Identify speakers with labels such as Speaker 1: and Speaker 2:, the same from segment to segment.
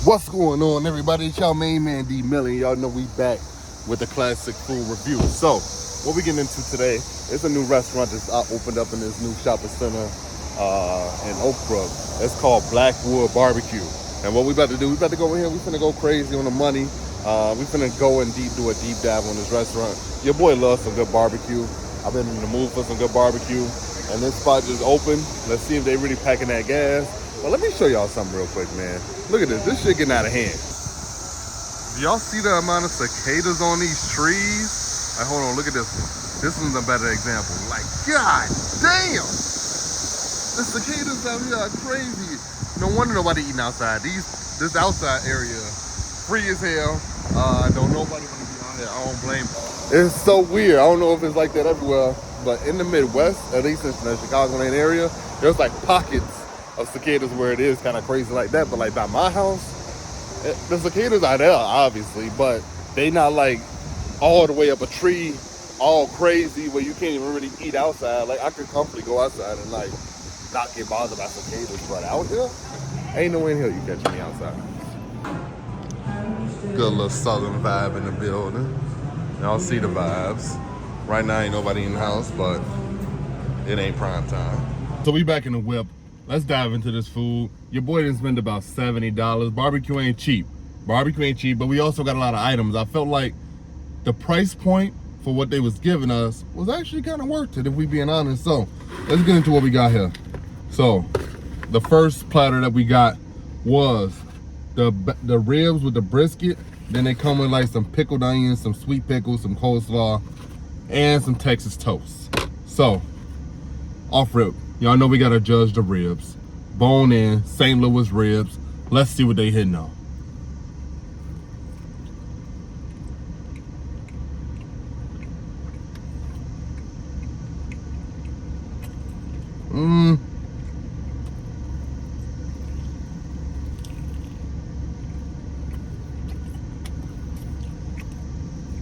Speaker 1: What's going on, everybody? It's y'all main man D Millie. Y'all know we back with the classic food review. So, what we getting into today is a new restaurant that's opened up in this new shopping center in Oak Brook. It's called Blackwood Barbecue. And what we about to do, we about to go in here. We finna go crazy on the money. We finna go and do a deep dive on this restaurant. Your boy loves some good barbecue. I've been in the mood for some good barbecue. And this spot just opened. Let's see if they really packing that gas. But let me show y'all something real quick, man. Look at this. This shit getting out of hand. Do y'all see the amount of cicadas on these trees? Like, hold on, look at this one. This one's a better example. Like, god damn! The cicadas out here are crazy. No wonder nobody eating outside. This outside area, free as hell. Don't nobody want to be out here. I don't blame them. It's so weird. I don't know if it's like that everywhere, but in the Midwest, at least in the Chicagoland area, there's like pockets of cicadas where it is kind of crazy like that. But like by my house, the cicadas are there, obviously, but they not like all the way up a tree, all crazy where you can't even really eat outside. Like I could comfortably go outside and like not get bothered by cicadas, but out here, ain't no way in hell you catch me outside. Good little southern vibe in the building. Y'all see the vibes. Right now ain't nobody in the house, but it ain't prime time. So we back in the whip. Let's dive into this food. Your boy didn't spend about $70. Barbecue ain't cheap. Barbecue ain't cheap, but we also got a lot of items. I felt like the price point for what they was giving us was actually kind of worth it, if we being honest. So let's get into what we got here. So the first platter that we got was the ribs with the brisket. Then they come with like some pickled onions, some sweet pickles, some coleslaw, and some Texas toast. So off rip. Y'all know we gotta judge the ribs. Bone in, St. Louis ribs. Let's see what they hitting on.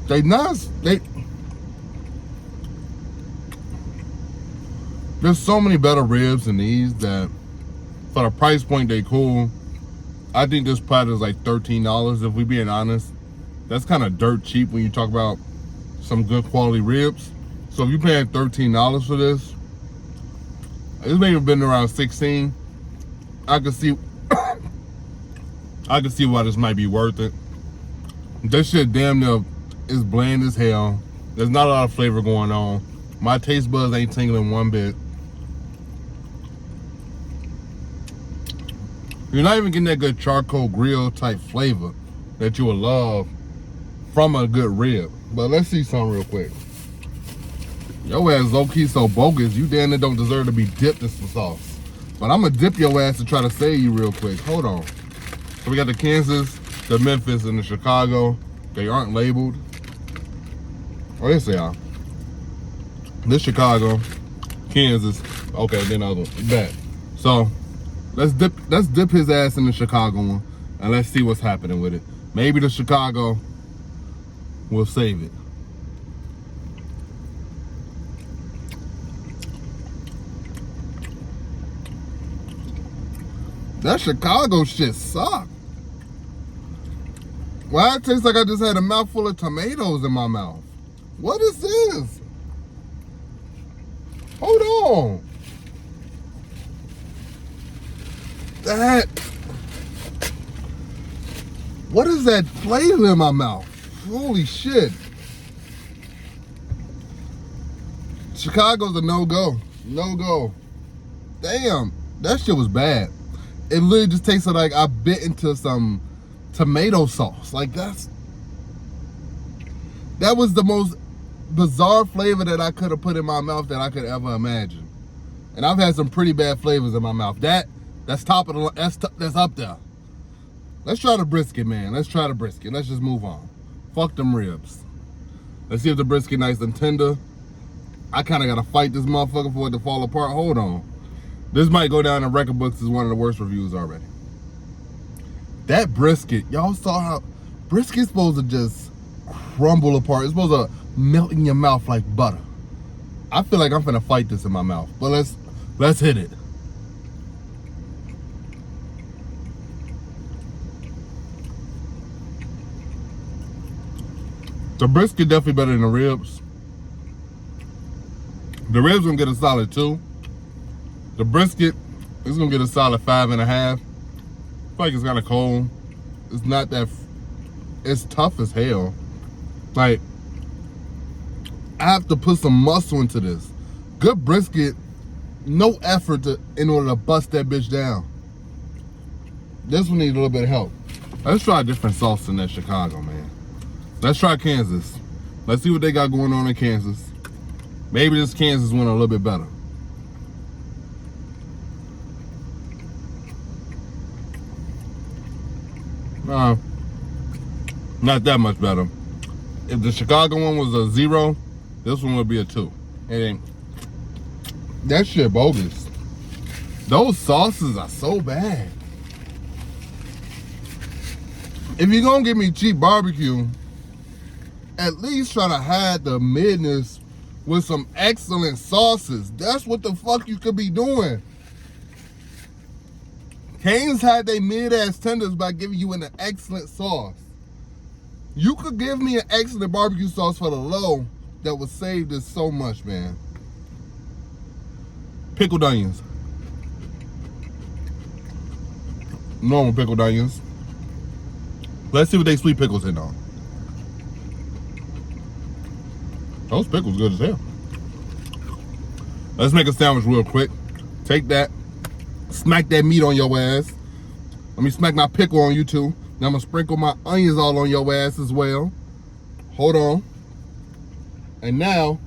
Speaker 1: They nice. There's so many better ribs than these that for the price point they cool. I think this platter is like $13 if we being honest. That's kind of dirt cheap when you talk about some good quality ribs. So if you're paying $13 for this may have been around 16. I could see I could see why this might be worth it. This shit damn near is bland as hell. There's not a lot of flavor going on. My taste buds ain't tingling one bit. You're not even getting that good charcoal grill type flavor that you would love from a good rib. But let's see something real quick. Your ass low-key so bogus, you damn near don't deserve to be dipped in some sauce. But I'm gonna dip your ass to try to save you real quick. Hold on. So we got the Kansas, the Memphis, and the Chicago. They aren't labeled. Oh, yes they are. This Chicago, Kansas. Okay, then other one. Bet. So let's dip his ass in the Chicago one and let's see what's happening with it. Maybe the Chicago will save it. That Chicago shit suck. Why it tastes like I just had a mouthful of tomatoes in my mouth? What is this? Hold on. What is that flavor in my mouth? Holy shit. Chicago's a no-go. No-go. Damn, that shit was bad. It literally just tasted like I bit into some tomato sauce. Like that was the most bizarre flavor that I could have put in my mouth that I could ever imagine. And I've had some pretty bad flavors in my mouth. That's top of the that's up there. Let's try the brisket, man. Let's try the brisket. Let's just move on. Fuck them ribs. Let's see if the brisket nice and tender. I kind of got to fight this motherfucker for it to fall apart. Hold on. This might go down in record books as one of the worst reviews already. That brisket, y'all saw how brisket's supposed to just crumble apart. It's supposed to melt in your mouth like butter. I feel like I'm finna fight this in my mouth, but let's hit it. The brisket definitely better than the ribs. The ribs gonna get a solid 2. The brisket is gonna get a solid 5.5. I feel like it's kind of cold. It's not that. It's tough as hell. Like, I have to put some muscle into this. Good brisket, no effort in order to bust that bitch down. This one needs a little bit of help. Let's try a different sauce than that Chicago, man. Let's try Kansas. Let's see what they got going on in Kansas. Maybe this Kansas one a little bit better. Not that much better. If the Chicago one was a 0, this one would be a 2. It ain't. That shit bogus. Those sauces are so bad. If you're gonna give me cheap barbecue, at least try to hide the midness with some excellent sauces. That's what the fuck you could be doing. Cane's had they mid-ass tenders by giving you an excellent sauce. You could give me an excellent barbecue sauce for the low that would save this so much, man. Pickled onions. Normal pickled onions. Let's see what they sweet pickles hit on. Those pickles good as hell. Let's make a sandwich real quick. Take that, smack that meat on your ass. Let me smack my pickle on you too. Now I'm gonna sprinkle my onions all on your ass as well. Hold on. And now,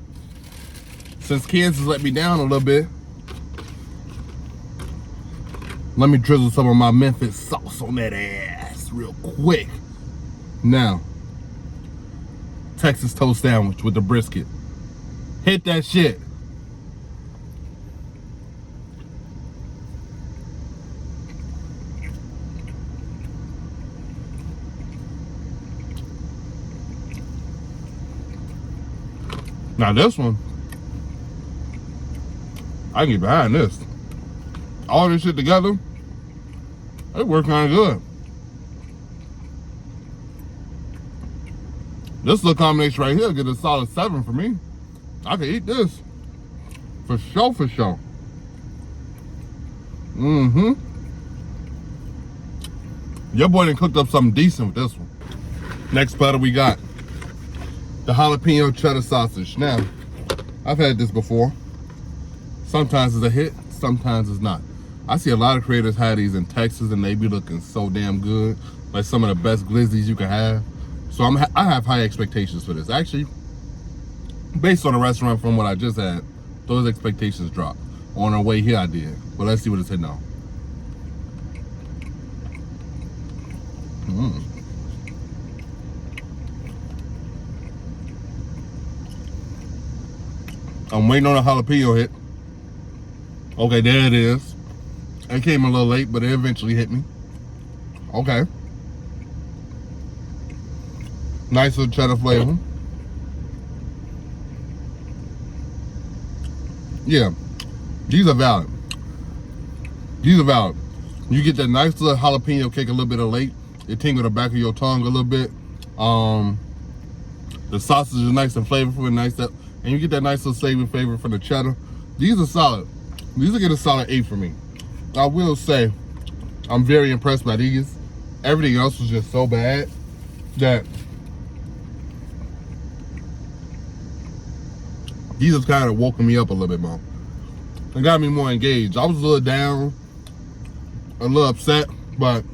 Speaker 1: since Kansas let me down a little bit, let me drizzle some of my Memphis sauce on that ass real quick. Now, Texas toast sandwich with the brisket. Hit that shit. Now this one, I can get behind this. All this shit together, it works kind of good. This little combination right here get a solid 7 for me. I can eat this. For sure, for sure. Your boy done cooked up something decent with this one. Next platter we got the jalapeno cheddar sausage. Now, I've had this before. Sometimes it's a hit, sometimes it's not. I see a lot of creators have these in Texas and they be looking so damn good. Like some of the best glizzies you can have. So I have high expectations for this. Actually, based on the restaurant from what I just had, those expectations dropped. On our way here I did. But let's see what it's hitting on. I'm waiting on a jalapeno hit. Okay, there it is. It came a little late, but it eventually hit me. Okay. Nice little cheddar flavor. Yeah, these are valid. These are valid. You get that nice little jalapeno kick a little bit of late. It tingle the back of your tongue a little bit. The sausage is nice and flavorful and nice, and you get that nice little savory flavor from the cheddar. These are solid. These will get a solid 8 for me. I will say, I'm very impressed by these. Everything else was just so bad that these have kind of woken me up a little bit more. It got me more engaged. I was a little down, a little upset, but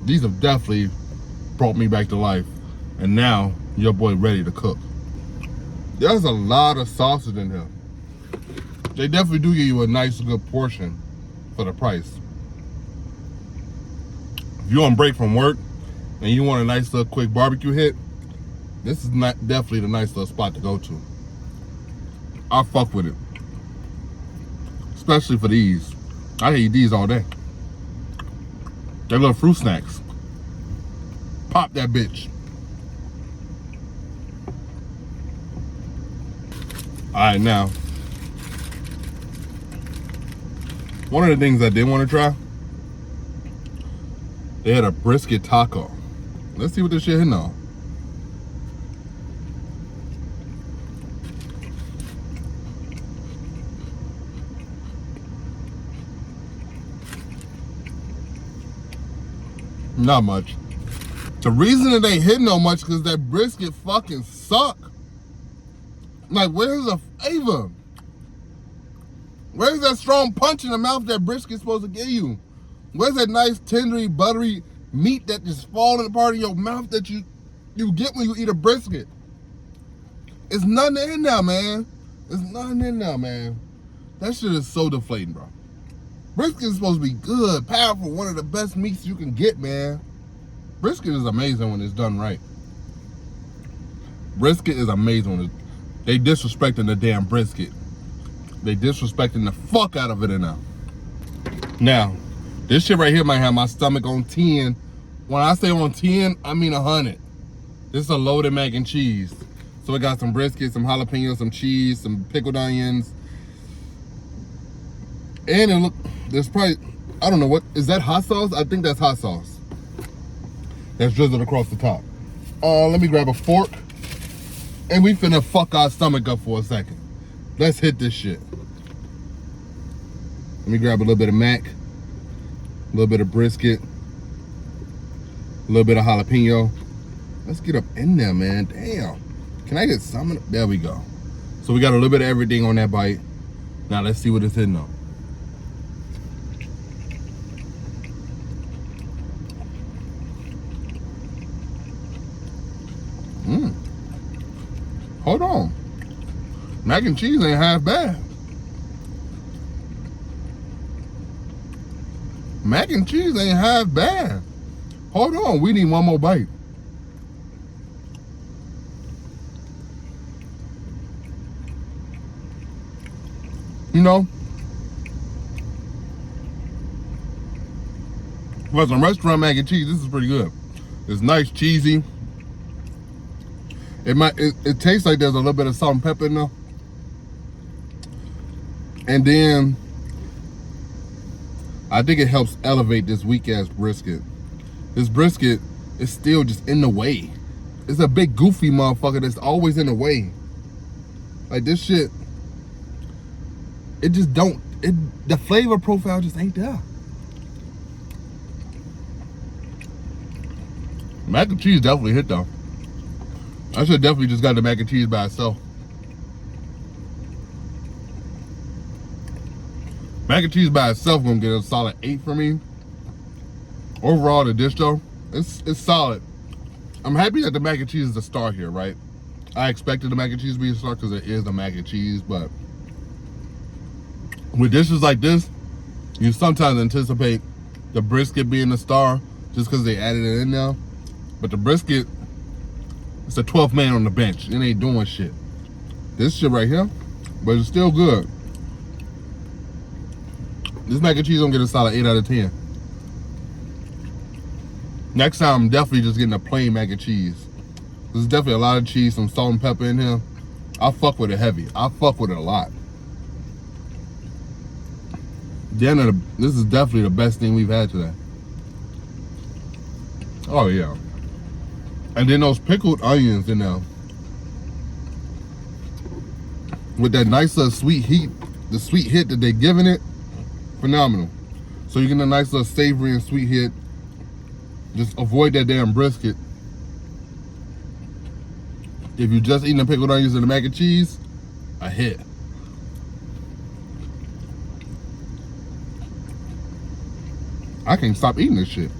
Speaker 1: these have definitely brought me back to life. And now, your boy ready to cook. There's a lot of sausage in here. They definitely do give you a nice, good portion for the price. If you're on break from work and you want a nice little quick barbecue hit, this is definitely the nice little spot to go to. I fuck with it. Especially for these. I eat these all day. They're little fruit snacks. Pop that bitch. Alright, now, one of the things I did want to try, they had a brisket taco. Let's see what this shit hitting on. Not much. The reason it ain't hitting no much because that brisket fucking suck. Like, where's the flavor? Where's that strong punch in the mouth that brisket's supposed to give you? Where's that nice, tendery, buttery meat that just falling apart in your mouth that you get when you eat a brisket? It's nothing in there, man. There's nothing in there, man. That shit is so deflating, bro. Brisket is supposed to be good, powerful, one of the best meats you can get, man. Brisket is amazing when it's done right. Brisket is amazing when they disrespecting the damn brisket. They disrespecting the fuck out of it in there. Now, this shit right here might have my stomach on 10. When I say on 10, I mean 100. This is a loaded mac and cheese. So it got some brisket, some jalapenos, some cheese, some pickled onions. And it look, there's probably, I don't know what, is that hot sauce? I think that's hot sauce. That's drizzled across the top. Let me grab a fork. And we finna fuck our stomach up for a second. Let's hit this shit. Let me grab a little bit of mac, a little bit of brisket, a little bit of jalapeno. Let's get up in there, man. Damn. Can I get some of it? There we go. So we got a little bit of everything on that bite. Now let's see what it's hitting on. Hold on. Mac and cheese ain't half bad. Mac and cheese ain't half bad. Hold on, we need one more bite. You know, for some restaurant mac and cheese, this is pretty good. It's nice, cheesy. It tastes like there's a little bit of salt and pepper in there. And then I think it helps elevate this weak ass brisket. This brisket is still just in the way. It's a big goofy motherfucker that's always in the way. Like this shit, it just don't, the flavor profile just ain't there. Mac and cheese definitely hit though. I should definitely just got the mac and cheese by itself. Mac and cheese by itself gonna get a solid 8 for me. Overall, the dish though, it's solid. I'm happy that the mac and cheese is a star here, right? I expected the mac and cheese to be a star because it is the mac and cheese, but with dishes like this, you sometimes anticipate the brisket being the star just because they added it in there. But the brisket, it's a 12th man on the bench. It ain't doing shit. This shit right here, but it's still good. This mac and cheese gonna get a solid 8 out of 10. Next time, I'm definitely just getting a plain mac and cheese. There's definitely a lot of cheese, some salt and pepper in here. I fuck with it heavy. I fuck with it a lot. Dinner, this is definitely the best thing we've had today. Oh yeah. And then those pickled onions in there. With that nice little sweet heat, the sweet hit that they're giving it, phenomenal. So you get a nice little savory and sweet hit. Just avoid that damn brisket. If you're just eating the pickled onions and the mac and cheese, a hit. I can't stop eating this shit.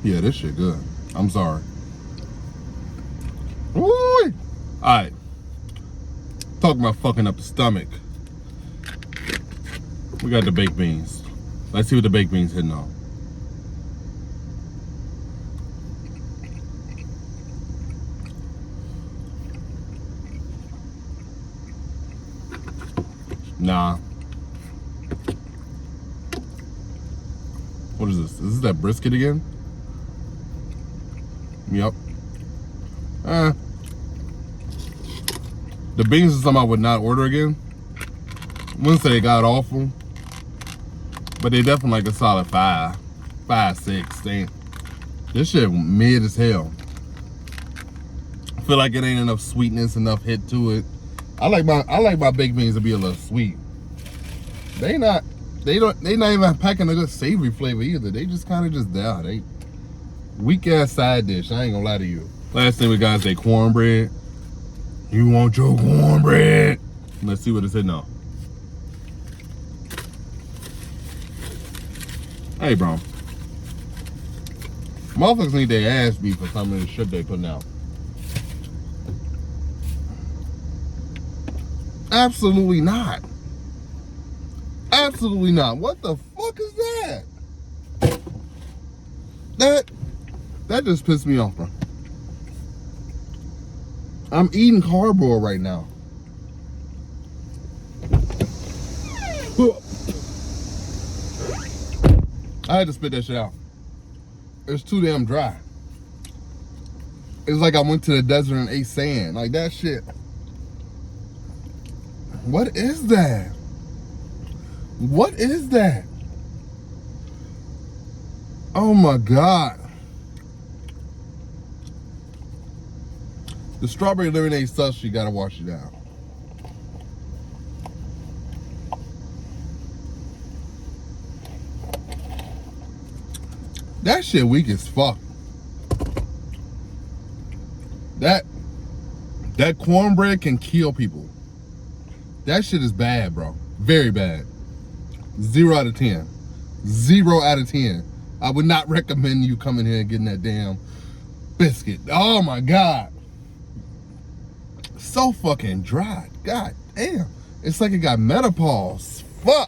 Speaker 1: Yeah, this shit good. I'm sorry. Woo! Alright. Talking about fucking up the stomach. We got the baked beans. Let's see what the baked beans hitting on. Nah. What is this? Is this that brisket again? Yep. The beans is something I would not order again. Wouldn't say they got awful, but they definitely like a solid 5, 6. This shit mid as hell. I feel like it ain't enough sweetness, enough hit to it. I like my baked beans to be a little sweet. They not even packing a good savory flavor either. They just kind of just there. They weak ass side dish. I ain't gonna lie to you. Last thing we got is a cornbread. You want your cornbread? Let's see what it said now. Hey, bro. Motherfuckers need their ass beat for some of the shit they putting out. Absolutely not. Absolutely not. What the fuck is that? That just pissed me off, bro. I'm eating cardboard right now. I had to spit that shit out. It's too damn dry. It's like I went to the desert and ate sand. Like that shit. What is that? What is that? Oh my God. The strawberry lemonade sucks, you gotta wash it down. That shit weak as fuck. That cornbread can kill people. That shit is bad, bro. Very bad. 0 out of 10. 0 out of 10. I would not recommend you coming here and getting that damn biscuit. Oh my God. So fucking dry. God damn. It's like it got menopause. Fuck.